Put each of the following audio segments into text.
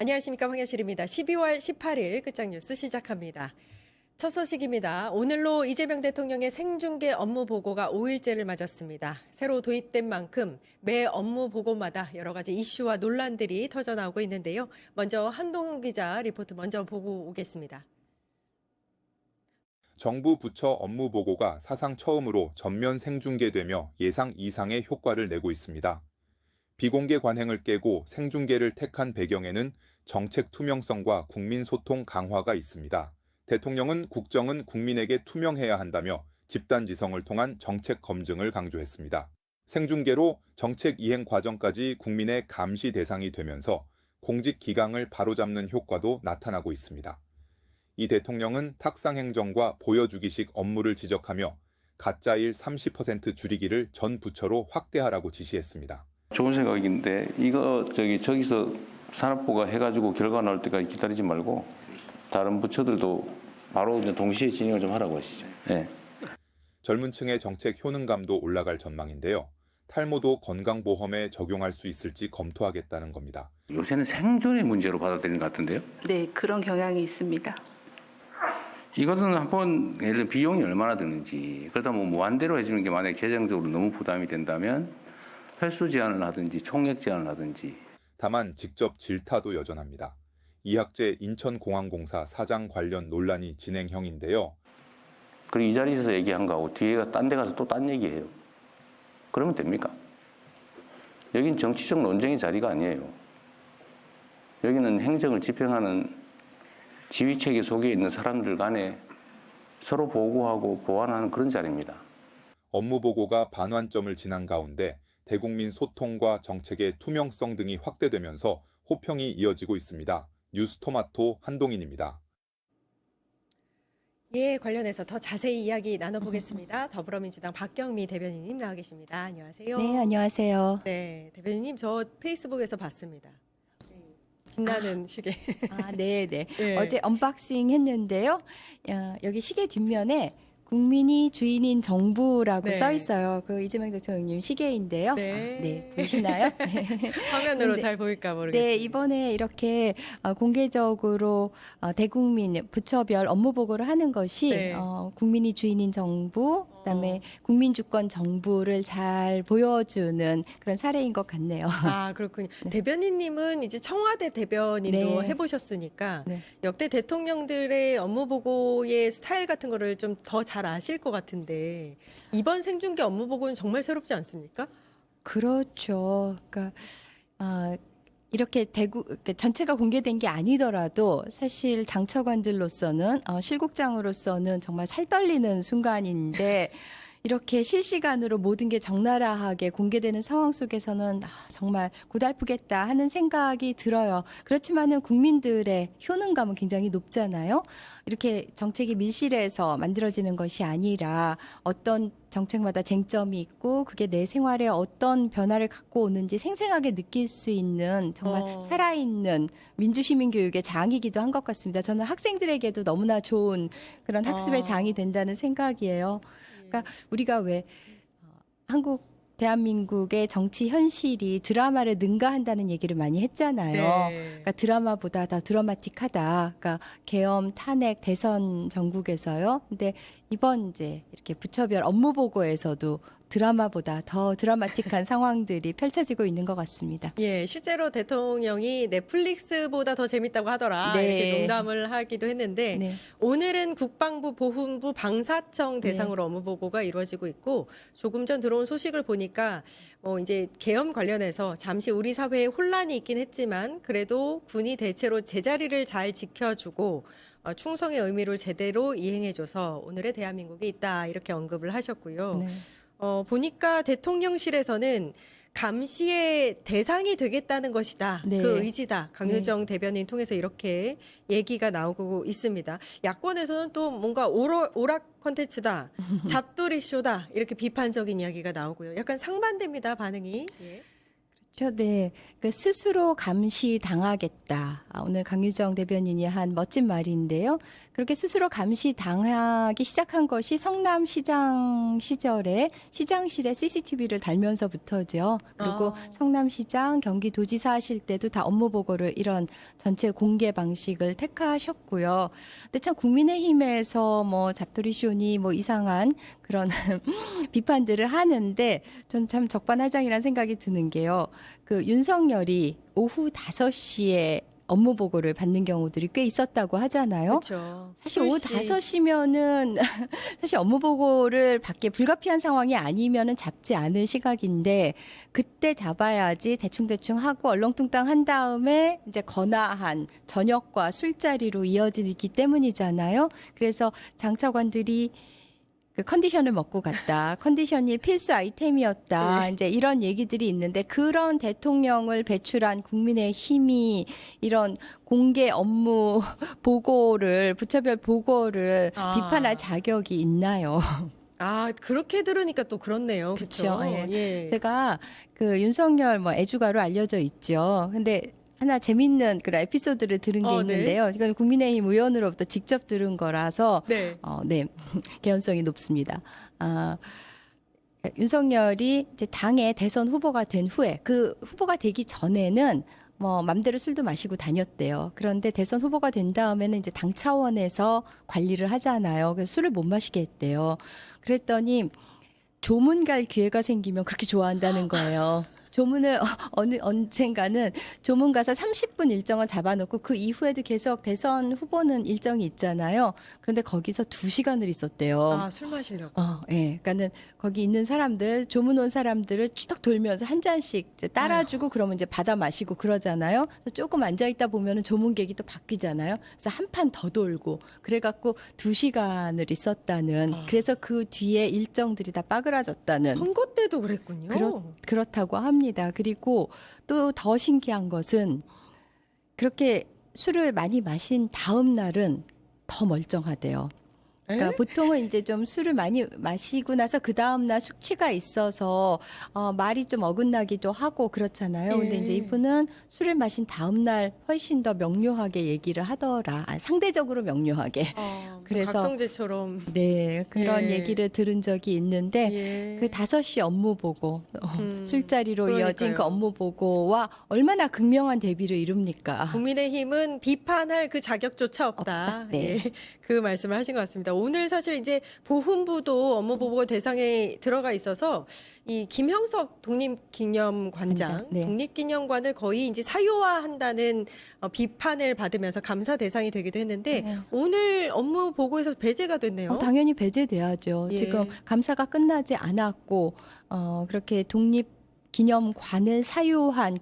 안녕하십니까, 황현실입니다. 12월 18일 끝장뉴스 시작합니다. 첫 소식입니다. 오늘로 이재명 대통령의 생중계 업무 보고가 5일째를 맞았습니다. 새로 도입된 만큼 매 업무 보고마다 여러 가지 이슈와 논란들이 터져나오고 있는데요. 먼저 한동훈 기자 리포트 먼저 보고 오겠습니다. 정부 부처 업무 보고가 사상 처음으로 전면 생중계되며 예상 이상의 효과를 내고 있습니다. 비공개 관행을 깨고 생중계를 택한 배경에는 정책 투명성과 국민 소통 강화가 있습니다. 대통령은 국정은 국민에게 투명해야 한다며 집단지성을 통한 정책 검증을 강조했습니다. 생중계로 정책 이행 과정까지 국민의 감시 대상이 되면서 공직 기강을 바로잡는 효과도 나타나고 있습니다. 이 대통령은 탁상행정과 보여주기식 업무를 지적하며 가짜일 30% 줄이기를 전 부처로 확대하라고 지시했습니다. 좋은 생각인데 이거 저기서 산업부가 해가지고 결과 나올 때까지 기다리지 말고 다른 부처들도 바로 이제 동시에 진행을 좀 하라고 하시죠. 네. 젊은 층의 정책 효능감도 올라갈 전망인데요. 탈모도 건강보험에 적용할 수 있을지 검토하겠다는 겁니다. 요새는 생존의 문제로 받아들이는 것 같은데요. 네, 그런 경향이 있습니다. 이거는 한번 예를 들어 비용이 얼마나 드는지 그러다 뭐 무한대로 해주는 게 만약에 재정적으로 너무 부담이 된다면 횟수 제한을 하든지 총액 제한을 하든지. 다만 직접 질타도 여전합니다. 이학재 인천공항공사 사장 관련 논란이 진행형인데요. 그리고 이 자리에서 얘기한 거하고 뒤에가 딴 데 가서 또 딴 얘기해요. 그러면 됩니까? 여긴 정치적 논쟁의 자리가 아니에요. 여기는 행정을 집행하는 지휘체계 속에 있는 사람들 간에 서로 보고하고 보완하는 그런 자리입니다. 업무 보고가 반환점을 지난 가운데 대국민 소통과 정책의 투명성 등이 확대되면서 호평이 이어지고 있습니다. 뉴스토마토 한동인입니다. 예, 관련해서 더 자세히 이야기 나눠보겠습니다. 더불어민주당 박경미 대변인님 나와 계십니다. 안녕하세요. 네, 안녕하세요. 네, 대변인님 저 페이스북에서 봤습니다. 빛나는 시계. 아, 네, 네. 예. 어제 언박싱 했는데요. 여기 시계 뒷면에 국민이 주인인 정부라고 네. 써 있어요. 그 이재명 대통령님 시계인데요. 네. 네, 보이시나요? 네. 화면으로 네. 잘 보일까 모르겠습니다. 네, 이번에 이렇게 공개적으로 대국민 부처별 업무 보고를 하는 것이 네. 국민이 주인인 정부, 그다음에 국민 주권 정부를 잘 보여주는 그런 사례인 것 같네요. 아, 그렇군요. 네. 대변인님은 이제 청와대 대변인도 네. 해보셨으니까 네. 역대 대통령들의 업무 보고의 스타일 같은 거를 좀 더 잘 아실 것 같은데 이번 생중계 업무 보고는 정말 새롭지 않습니까? 그렇죠. 그러니까 이렇게 전체가 공개된 게 아니더라도 사실 장차관들로서는 실국장으로서는 정말 살떨리는 순간인데 이렇게 실시간으로 모든 게 적나라하게 공개되는 상황 속에서는 정말 고달프겠다 하는 생각이 들어요. 그렇지만은 국민들의 효능감은 굉장히 높잖아요. 이렇게 정책이 밀실에서 만들어지는 것이 아니라 어떤 정책마다 쟁점이 있고 그게 내 생활에 어떤 변화를 갖고 오는지 생생하게 느낄 수 있는 정말 살아있는 민주시민교육의 장이기도 한 것 같습니다. 저는 학생들에게도 너무나 좋은 그런 학습의 장이 된다는 생각이에요. 그러니까 우리가 왜 대한민국의 정치 현실이 드라마를 능가한다는 얘기를 많이 했잖아요. 네. 그러니까 드라마보다 더 드라마틱하다. 그러니까 계엄, 탄핵, 대선 전국에서요. 근데 이번 이제 이렇게 부처별 업무 보고에서도 드라마보다 더 드라마틱한 상황들이 펼쳐지고 있는 것 같습니다. 예, 실제로 대통령이 넷플릭스보다 더 재밌다고 하더라. 네. 이렇게 농담을 하기도 했는데 네. 오늘은 국방부, 보훈부, 방사청 네. 대상으로 업무 보고가 이루어지고 있고 조금 전 들어온 소식을 보니까 이제 계엄 관련해서 잠시 우리 사회에 혼란이 있긴 했지만 그래도 군이 대체로 제자리를 잘 지켜주고 충성의 의미를 제대로 이행해줘서 오늘의 대한민국이 있다 이렇게 언급을 하셨고요. 네. 보니까 대통령실에서는 감시의 대상이 되겠다는 것이다. 네. 그 의지다. 강효정 대변인 통해서 이렇게 얘기가 나오고 있습니다. 야권에서는 또 뭔가 오락 콘텐츠다. 잡돌이 쇼다. 이렇게 비판적인 이야기가 나오고요. 약간 상반됩니다. 반응이. 예. 네. 그 스스로 감시당하겠다. 오늘 강유정 대변인이 한 멋진 말인데요. 그렇게 스스로 감시당하기 시작한 것이 성남시장 시절에 시장실에 CCTV를 달면서부터죠. 그리고 성남시장, 경기도지사 하실 때도 다 업무 보고를 이런 전체 공개 방식을 택하셨고요. 근데 참 국민의힘에서 뭐 잡돌이 쇼니 뭐 이상한 그런 비판들을 하는데 전 참 적반하장이라는 생각이 드는 게요. 그 윤석열이 오후 5시에 업무 보고를 받는 경우들이 꽤 있었다고 하잖아요. 그렇죠. 사실 오후 5시면은 사실 업무 보고를 받기 불가피한 상황이 아니면은 잡지 않을 시각인데 그때 잡아야지 대충대충 하고 얼렁뚱땅 한 다음에 이제 거나한 저녁과 술자리로 이어지기 때문이잖아요. 그래서 장차관들이 그 컨디션을 먹고 갔다. 컨디션이 필수 아이템이었다. 네. 이제 이런 얘기들이 있는데 그런 대통령을 배출한 국민의힘이 이런 공개 업무 보고를 부처별 보고를 비판할 자격이 있나요? 아, 그렇게 들으니까 또 그렇네요. 그쵸, 그렇죠. 예. 예. 제가 그 윤석열 뭐 애주가로 알려져 있죠. 근데 하나 재밌는 그런 에피소드를 들은 게 네. 있는데요. 이건 국민의힘 의원으로부터 직접 들은 거라서 네. 네, 개연성이 높습니다. 윤석열이 이제 당의 대선 후보가 된 후에 그 후보가 되기 전에는 뭐 맘대로 술도 마시고 다녔대요. 그런데 대선 후보가 된 다음에는 이제 당 차원에서 관리를 하잖아요. 그래서 술을 못 마시게 했대요. 그랬더니 조문 갈 기회가 생기면 그렇게 좋아한다는 거예요. 조문을 언젠가는 조문 가서 30분 일정을 잡아놓고 그 이후에도 계속 대선 후보는 일정이 있잖아요. 그런데 거기서 2시간을 있었대요. 아, 술 마시려고. 예. 그러니까는 거기 있는 사람들, 조문 온 사람들을 쭉 돌면서 한 잔씩 이제 따라주고 그러면 이제 받아 마시고 그러잖아요. 그래서 조금 앉아 있다 보면은 조문객이 또 바뀌잖아요. 그래서 한 판 더 돌고 그래갖고 2시간을 있었다는. 그래서 그 뒤에 일정들이 다 빠그라졌다는. 선거 때도 그랬군요. 그렇다고 합니다. 그리고 또 더 신기한 것은 그렇게 술을 많이 마신 다음 날은 더 멀쩡하대요. 그러니까 보통은 이제 좀 술을 많이 마시고 나서 그 다음 날 숙취가 있어서 말이 좀 어긋나기도 하고 그렇잖아요. 근데 이제 이분은 술을 마신 다음 날 훨씬 더 명료하게 얘기를 하더라. 상대적으로 명료하게. 그래서 각성제처럼. 네, 그런 예. 얘기를 들은 적이 있는데 예. 그 5시 업무 보고 술자리로 이어진 그 그러니까요. 업무 보고와 얼마나 극명한 대비를 이룹니까? 국민의힘은 비판할 그 자격조차 없다. 없다. 네. 예, 그 말씀을 하신 것 같습니다. 오늘 사실 이제 보훈부도 업무 보고 대상에 들어가 있어서 이 김형석 독립기념관장, 네. 독립기념관을 거의 이제 사유화한다는 비판을 받으면서 감사 대상이 되기도 했는데 네. 오늘 업무 보고에서 배제가 됐네요. 당연히 배제돼야죠. 예. 지금 감사가 끝나지 않았고 그렇게 독립기념관을 사유화한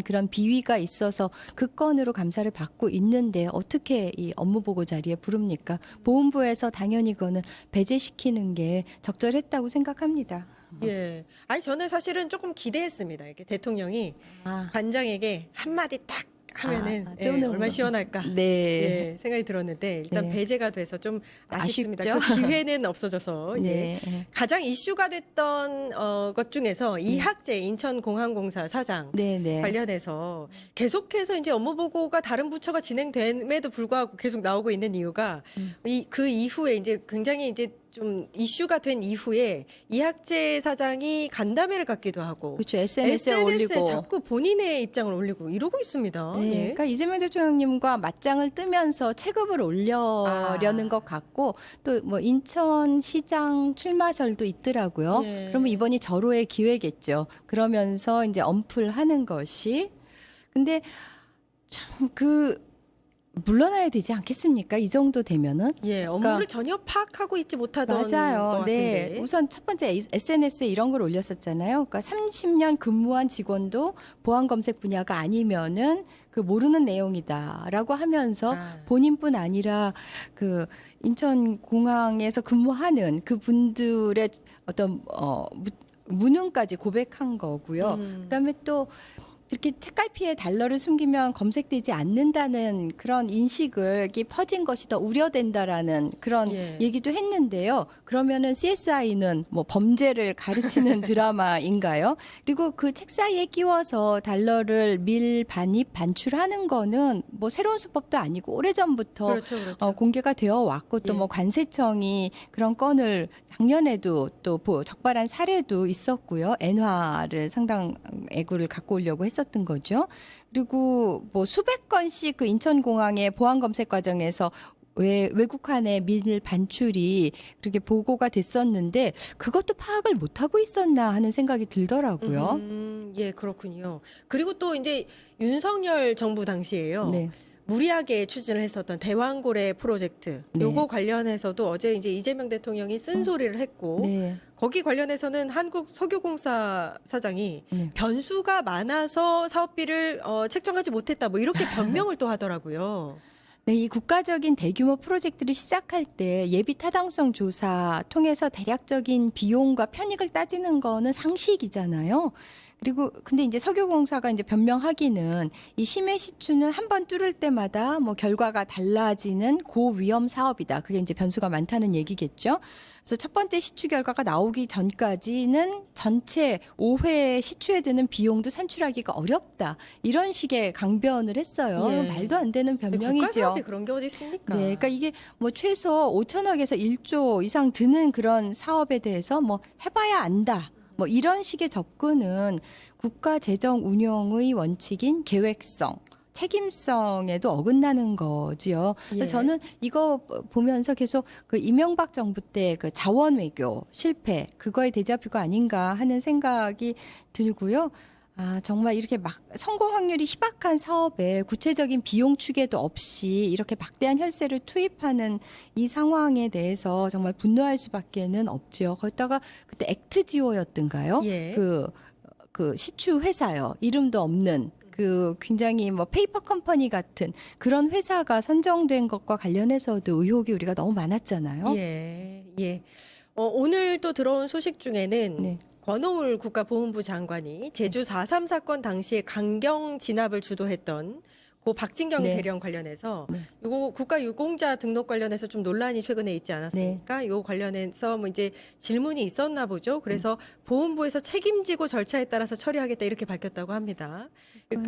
그런 비위가 있어서 그 건으로 감사를 받고 있는데 어떻게 이 업무보고 자리에 부릅니까? 보훈부에서 당연히 그거는 배제시키는 게 적절했다고 생각합니다. 예. 아니 저는 사실은 조금 기대했습니다. 이렇게 대통령이 관장에게 한마디 딱 하면은 쪼는 얼마나 거. 시원할까 네. 예, 생각이 들었는데 일단 네. 배제가 돼서 좀 아쉽습니다. 아쉽죠? 그 기회는 없어져서 예. 네. 가장 이슈가 됐던 것 중에서 이학재 인천공항공사 사장 네. 관련해서 계속해서 이제 업무 보고가 다른 부처가 진행됨에도 불구하고 계속 나오고 있는 이유가 그 이후에 이제 굉장히 이제 좀 이슈가 된 이후에 이학재 사장이 간담회를 갖기도 하고 그렇죠. SNS에 올리고 자꾸 본인의 입장을 올리고 이러고 있습니다. 네, 예. 그러니까 이재명 대통령님과 맞짱을 뜨면서 체급을 올려려는 것 같고 또 뭐 인천시장 출마설도 있더라고요. 예. 그러면 이번이 절호의 기회겠죠. 그러면서 이제 언플하는 것이 근데 참 물러나야 되지 않겠습니까? 이 정도 되면은. 예, 업무를 전혀 파악하고 있지 못하던 것 맞아요. 같은데. 네. 우선 첫 번째 SNS에 이런 걸 올렸었잖아요. 그러니까 30년 근무한 직원도 보안 검색 분야가 아니면은 그 모르는 내용이다라고 하면서 본인뿐 아니라 그 인천공항에서 근무하는 그 분들의 어떤 무능까지 고백한 거고요. 그다음에 또 이렇게 책갈피에 달러를 숨기면 검색되지 않는다는 그런 인식을 이렇게 퍼진 것이 더 우려된다라는 그런 예. 얘기도 했는데요. 그러면은 CSI는 뭐 범죄를 가르치는 드라마인가요? 그리고 그 책 사이에 끼워서 달러를 반입, 반출하는 거는 뭐 새로운 수법도 아니고 오래전부터 그렇죠, 그렇죠. 공개가 되어 왔고 또 예. 뭐 관세청이 그런 건을 작년에도 또 적발한 사례도 있었고요. 엔화를 상당 액수를 갖고 오려고 했었던 거죠. 그리고 뭐 수백 건씩 그 인천공항의 보안 검색 과정에서 외국환의 밀 반출이 그렇게 보고가 됐었는데 그것도 파악을 못하고 있었나 하는 생각이 들더라고요. 예, 그렇군요. 그리고 또 이제 윤석열 정부 당시에요. 네. 무리하게 추진을 했었던 대왕고래 프로젝트. 네. 요거 관련해서도 어제 이제 이재명 대통령이 쓴소리를 했고 네. 거기 관련해서는 한국 석유공사 사장이 네. 변수가 많아서 사업비를 책정하지 못했다. 뭐 이렇게 변명을 또 하더라고요. 네, 이 국가적인 대규모 프로젝트를 시작할 때 예비 타당성 조사 통해서 대략적인 비용과 편익을 따지는 거는 상식이잖아요. 그리고 근데 이제 석유공사가 이제 변명하기는 이 심해 시추는 한 번 뚫을 때마다 뭐 결과가 달라지는 고위험 사업이다. 그게 이제 변수가 많다는 얘기겠죠. 그래서 첫 번째 시추 결과가 나오기 전까지는 전체 5회 시추에 드는 비용도 산출하기가 어렵다. 이런 식의 강변을 했어요. 예. 말도 안 되는 국가 변명이죠. 사업이 그런 게 어디 있습니까? 네, 그러니까 이게 뭐 최소 5천억에서 1조 이상 드는 그런 사업에 대해서 뭐 해봐야 안다. 뭐 이런 식의 접근은 국가 재정 운영의 원칙인 계획성, 책임성에도 어긋나는 거지요. 그래서 예. 저는 이거 보면서 계속 그 이명박 정부 때 그 자원 외교 실패 그거의 데자뷰가 아닌가 하는 생각이 들고요. 아, 정말 이렇게 막 성공 확률이 희박한 사업에 구체적인 비용 추계도 없이 이렇게 막대한 혈세를 투입하는 이 상황에 대해서 정말 분노할 수밖에는 없죠. 거기다가 그때 액트지오였던가요? 예. 그 시추 회사요. 이름도 없는 그 굉장히 뭐 페이퍼 컴퍼니 같은 그런 회사가 선정된 것과 관련해서도 의혹이 우리가 너무 많았잖아요. 예. 예. 오늘 또 들어온 소식 중에는 네. 권오울 국가보훈부 장관이 제주 4.3 사건 당시에 강경 진압을 주도했던 고 박진경 네. 대령 관련해서 네. 요거 국가유공자 등록 관련해서 좀 논란이 최근에 있지 않았습니까? 요 관련해서 뭐 이제 질문이 있었나 보죠. 그래서 보훈부에서 책임지고 절차에 따라서 처리하겠다 이렇게 밝혔다고 합니다.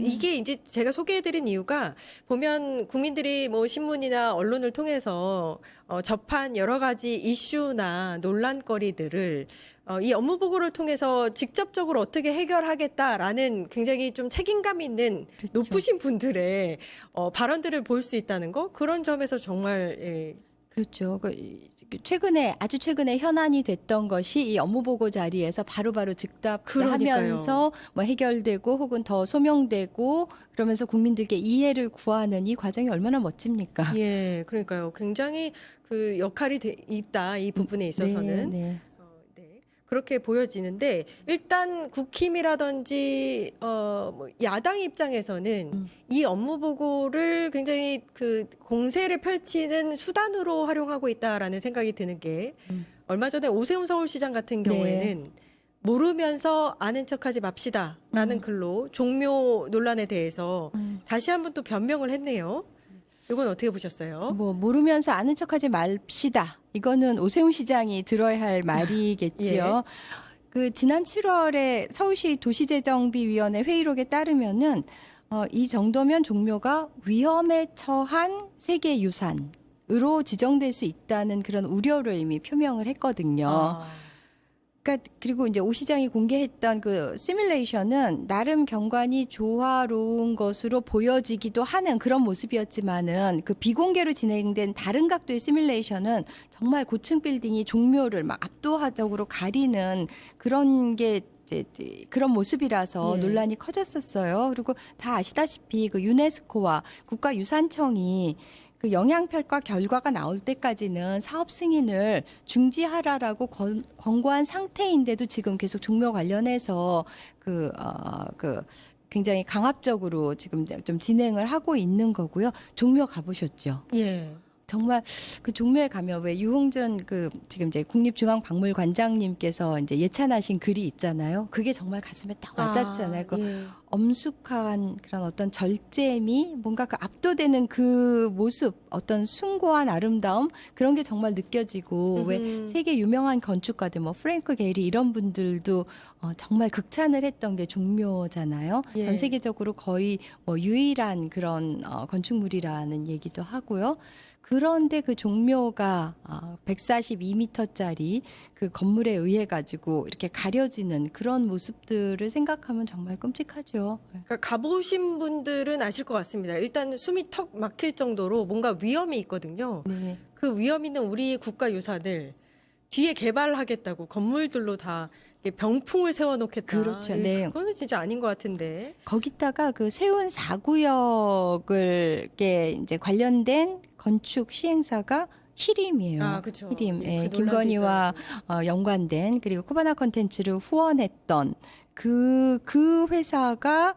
이게 이제 제가 소개해드린 이유가 보면 국민들이 뭐 신문이나 언론을 통해서 접한 여러 가지 이슈나 논란거리들을 이 업무 보고를 통해서 직접적으로 어떻게 해결하겠다라는 굉장히 좀 책임감 있는 그렇죠. 높으신 분들의 발언들을 볼 수 있다는 거 그런 점에서 정말 예, 그렇죠. 최근에 아주 최근에 현안이 됐던 것이 이 업무보고 자리에서 바로바로 즉답하면서 뭐 해결되고 혹은 더 소명되고 그러면서 국민들께 이해를 구하는 이 과정이 얼마나 멋집니까? 예, 그러니까요. 굉장히 그 역할이 있다 이 부분에 있어서는. 네, 네. 네, 그렇게 보여지는데 일단 국힘이라든지 뭐 야당 입장에서는 이 업무 보고를 굉장히 그 공세를 펼치는 수단으로 활용하고 있다라는 생각이 드는 게 얼마 전에 오세훈 서울시장 같은 네. 경우에는 모르면서 아는 척하지 맙시다라는 글로 종묘 논란에 대해서 다시 한번 또 변명을 했네요. 이건 어떻게 보셨어요? 뭐 모르면서 아는 척하지 맙시다. 이거는 오세훈 시장이 들어야 할 말이겠지요. 그 지난 7월에 서울시 도시재정비위원회 회의록에 따르면은 이 정도면 종묘가 위험에 처한 세계유산으로 지정될 수 있다는 그런 우려를 이미 표명을 했거든요. 아. 그러니까 그리고 이제 오 시장이 공개했던 그 시뮬레이션은 나름 경관이 조화로운 것으로 보여지기도 하는 그런 모습이었지만은 그 비공개로 진행된 다른 각도의 시뮬레이션은 정말 고층 빌딩이 종묘를 막 압도적으로 가리는 그런 게 이제 그런 모습이라서 예. 논란이 커졌었어요. 그리고 다 아시다시피 그 유네스코와 국가유산청이 그 영향평가 결과가 나올 때까지는 사업 승인을 중지하라라고 권고한 상태인데도 지금 계속 종묘 관련해서 그 굉장히 강압적으로 지금 좀 진행을 하고 있는 거고요. 종묘 가보셨죠? 예. 정말 그 종묘에 가면 왜 유홍준 그 지금 이제 국립중앙박물관장님께서 이제 예찬하신 글이 있잖아요. 그게 정말 가슴에 딱 와닿잖아요. 그 예. 엄숙한 그런 어떤 절제미, 뭔가 그 압도되는 그 모습, 어떤 숭고한 아름다움 그런 게 정말 느껴지고 왜 세계 유명한 건축가들 뭐 프랭크 게리 이런 분들도 정말 극찬을 했던 게 종묘잖아요. 예. 전 세계적으로 거의 뭐 유일한 그런 건축물이라는 얘기도 하고요. 그런데 그 종묘가 142m짜리 그 건물에 의해 가지고 이렇게 가려지는 그런 모습들을 생각하면 정말 끔찍하죠. 그러니까 가보신 분들은 아실 것 같습니다. 일단 숨이 턱 막힐 정도로 뭔가 위험이 있거든요. 네. 그 위험 있는 우리 국가유산을 뒤에 개발하겠다고 건물들로 다 이렇게 병풍을 세워놓겠다. 그렇죠. 네. 그거는 진짜 아닌 것 같은데. 거기다가 그 세운 4구역을 이제 관련된 건축 시행사가 히림이에요. 아, 그렇죠. 히림. 예, 예, 그 김건희와 연관된 그리고 코바나 컨텐츠를 후원했던 그 회사가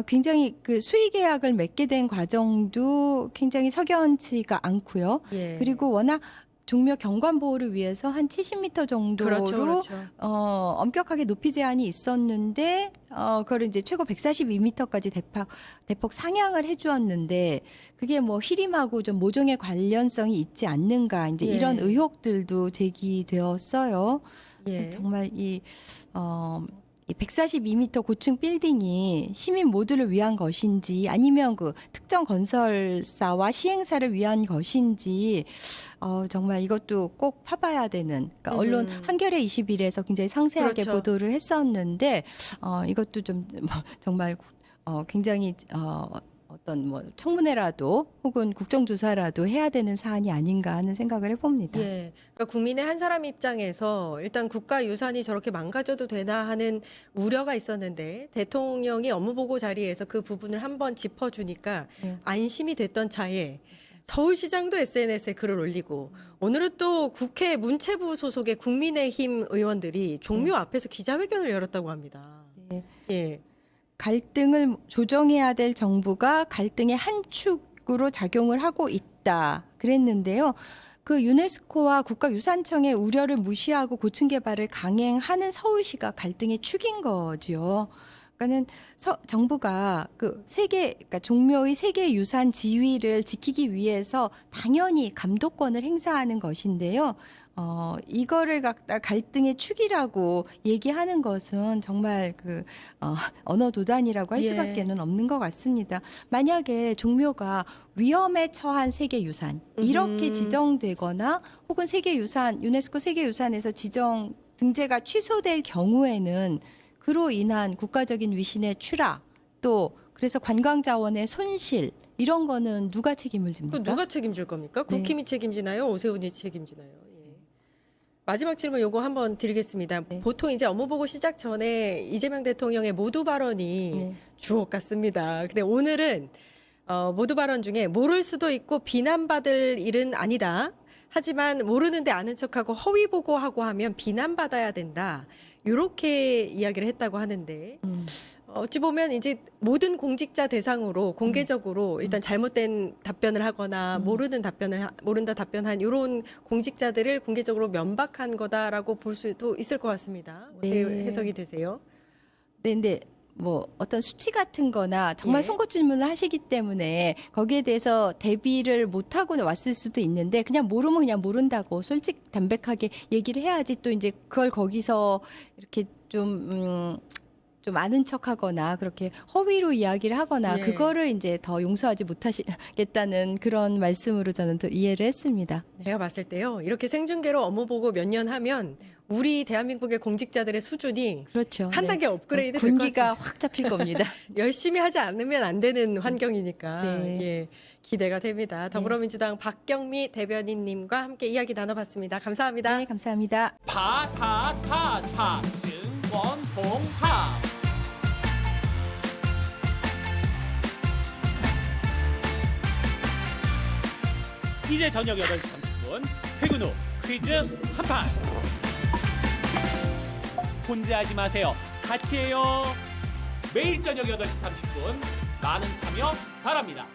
굉장히 그 수의 계약을 맺게 된 과정도 굉장히 석연치가 않고요. 예. 그리고 워낙 종묘 경관 보호를 위해서 한 70m 정도로 그렇죠, 그렇죠. 엄격하게 높이 제한이 있었는데 그걸 이제 최고 142m까지 대폭 상향을 해주었는데 그게 뭐 히림하고 좀 모종의 관련성이 있지 않는가 이제 예. 이런 의혹들도 제기되었어요. 예. 정말 이 142m 고층 빌딩이 시민 모두를 위한 것인지 아니면 그 특정 건설사와 시행사를 위한 것인지 정말 이것도 꼭 파봐야 되는 그러니까 언론 한겨레 21에서 굉장히 상세하게 그렇죠. 보도를 했었는데 이것도 좀 정말 굉장히 어떤 뭐 청문회라도 혹은 국정조사라도 해야 되는 사안이 아닌가 하는 생각을 해봅니다. 예. 그러니까 국민의 한 사람 입장에서 일단 국가유산이 저렇게 망가져도 되나 하는 우려가 있었는데 대통령이 업무보고 자리에서 그 부분을 한번 짚어주니까 네. 안심이 됐던 차에 서울시장도 SNS에 글을 올리고 오늘은 또 국회 문체부 소속의 국민의힘 의원들이 종묘 앞에서 기자회견을 열었다고 합니다. 네. 예. 갈등을 조정해야 될 정부가 갈등의 한 축으로 작용을 하고 있다. 그랬는데요. 그 유네스코와 국가유산청의 우려를 무시하고 고층 개발을 강행하는 서울시가 갈등의 축인 거죠. 그러니까는 정부가 그 그러니까 종묘의 세계 유산 지위를 지키기 위해서 당연히 감독권을 행사하는 것인데요. 이거를 갖다 갈등의 축이라고 얘기하는 것은 정말 그 언어 도단이라고 할 예. 수밖에는 없는 것 같습니다. 만약에 종묘가 위험에 처한 세계유산 이렇게 지정되거나 혹은 세계유산 유네스코 세계유산에서 지정 등재가 취소될 경우에는 그로 인한 국가적인 위신의 추락 또 그래서 관광자원의 손실 이런 거는 누가 책임을 집니까? 그 누가 책임질 겁니까? 네. 국힘이 책임지나요? 오세훈이 책임지나요? 예. 마지막 질문 요거 한번 드리겠습니다. 네. 보통 이제 업무보고 시작 전에 이재명 대통령의 모두 발언이 네. 주옥 같습니다. 근데 오늘은 모두 발언 중에 모를 수도 있고 비난받을 일은 아니다. 하지만 모르는데 아는 척하고 허위 보고하고 하면 비난받아야 된다. 이렇게 이야기를 했다고 하는데 어찌 보면 이제 모든 공직자 대상으로 공개적으로 일단 잘못된 답변을 하거나 모른다 답변한 이런 공직자들을 공개적으로 면박한 거다라고 볼 수도 있을 것 같습니다. 어떻게 네. 해석이 되세요? 네, 근데 뭐 어떤 수치 같은 거나 정말 예. 송곳 질문을 하시기 때문에 거기에 대해서 대비를 못 하고 왔을 수도 있는데 그냥 모르면 그냥 모른다고 솔직 담백하게 얘기를 해야지 또 이제 그걸 거기서 이렇게 좀 아는 척하거나 그렇게 허위로 이야기를 하거나 예. 그거를 이제 더 용서하지 못하시겠다는 그런 말씀으로 저는 더 이해를 했습니다. 제가 봤을 때요. 이렇게 생중계로 업무 보고 몇 년 하면 우리 대한민국의 공직자들의 수준이 그렇죠. 한 네. 단계 업그레이드 될 것 군기가 같습니다. 확 잡힐 겁니다. 열심히 하지 않으면 안 되는 환경이니까 네. 예, 기대가 됩니다. 더불어민주당 박경미 대변인님과 함께 이야기 나눠봤습니다. 감사합니다. 네, 감사합니다. 파타타타 증권봉합 이제 저녁 8시 30분 퇴근 후 퀴즈 한판 혼자 하지 마세요. 같이 해요. 매일 저녁 8시 30분 많은 참여 바랍니다.